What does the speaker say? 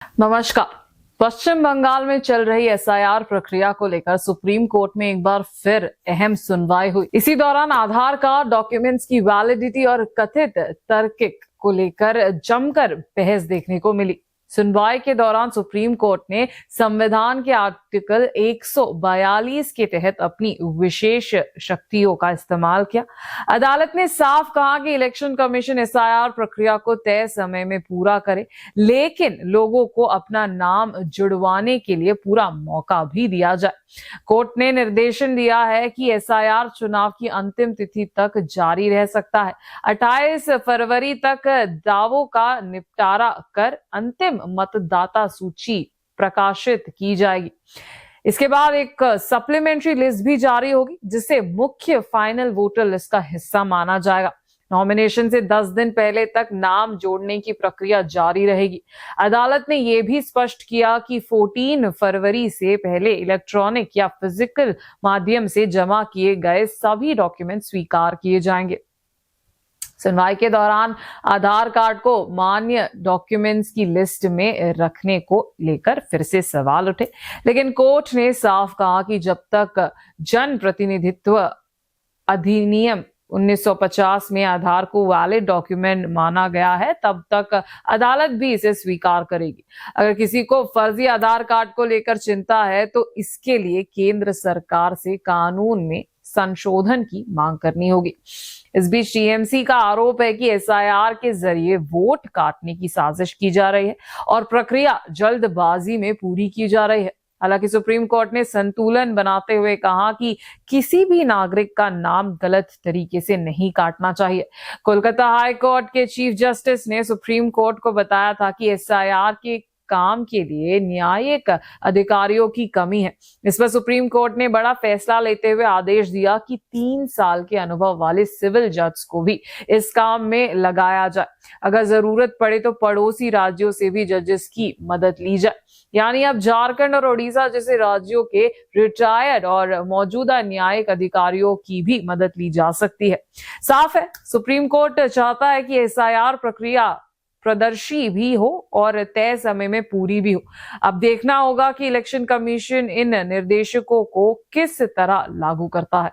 नमस्कार। पश्चिम बंगाल में चल रही एसआईआर प्रक्रिया को लेकर सुप्रीम कोर्ट में एक बार फिर अहम सुनवाई हुई। इसी दौरान आधार कार्ड डॉक्यूमेंट्स की वैलिडिटी और कथित तार्किक को लेकर जमकर बहस देखने को मिली। सुनवाई के दौरान सुप्रीम कोर्ट ने संविधान के आर्टिकल 142 के तहत अपनी विशेष शक्तियों का इस्तेमाल किया। अदालत ने साफ कहा कि इलेक्शन कमीशन एसआईआर प्रक्रिया को तय समय में पूरा करे, लेकिन लोगों को अपना नाम जुड़वाने के लिए पूरा मौका भी दिया जाए। कोर्ट ने निर्देशन दिया है कि एसआईआर चुनाव की अंतिम तिथि तक जारी रह सकता है। 28 फरवरी तक दावों का निपटारा कर अंतिम मतदाता सूची प्रकाशित की जाएगी। इसके बाद एक सप्लीमेंट्री लिस्ट भी जारी होगी, जिसे मुख्य फाइनल वोटर लिस्ट का हिस्सा माना जाएगा। नॉमिनेशन से 10 दिन पहले तक नाम जोड़ने की प्रक्रिया जारी रहेगी। अदालत ने यह भी स्पष्ट किया कि 14 फरवरी से पहले इलेक्ट्रॉनिक या फिजिकल माध्यम से जमा किए गए सभी डॉक्यूमेंट स्वीकार किए जाएंगे। सुनवाई के दौरान आधार कार्ड को मान्य डॉक्यूमेंट्स की लिस्ट में रखने को लेकर फिर से सवाल उठे, लेकिन कोर्ट ने साफ कहा कि जब तक जन प्रतिनिधित्व अधिनियम 1950 में आधार को वैलिड डॉक्यूमेंट माना गया है, तब तक अदालत भी इसे स्वीकार करेगी। अगर किसी को फर्जी आधार कार्ड को लेकर चिंता है, तो इसके लिए केंद्र सरकार से कानून में संशोधन की मांग करनी होगी। इस बीच टीएमसी का आरोप है कि एसआईआर के जरिए वोट काटने की साजिश की जा रही है और प्रक्रिया जल्दबाजी में पूरी की जा रही है। हालांकि सुप्रीम कोर्ट ने संतुलन बनाते हुए कहा कि किसी भी नागरिक का नाम गलत तरीके से नहीं काटना चाहिए। कोलकाता हाई कोर्ट के चीफ जस्टिस ने सुप्रीम कोर्ट को बताया था कि एसआईआर के काम के लिए न्यायिक अधिकारियों की कमी है। इस पर सुप्रीम कोर्ट ने बड़ा फैसला लेते हुए आदेश दिया कि 3 साल के अनुभव वाले सिविल जज को भी इस काम में लगाया जाए। अगर जरूरत पड़े तो पड़ोसी राज्यों से भी जजेस की मदद ली जाए। यानी अब झारखंड और ओडिशा जैसे राज्यों के रिटायर्ड और मौजूदा न्यायिक अधिकारियों की भी मदद ली जा सकती है। साफ है, सुप्रीम कोर्ट चाहता है कि एसआईआर प्रक्रिया प्रदर्शी भी हो और तय समय में पूरी भी हो। अब देखना होगा कि इलेक्शन कमीशन इन निर्देशकों को किस तरह लागू करता है।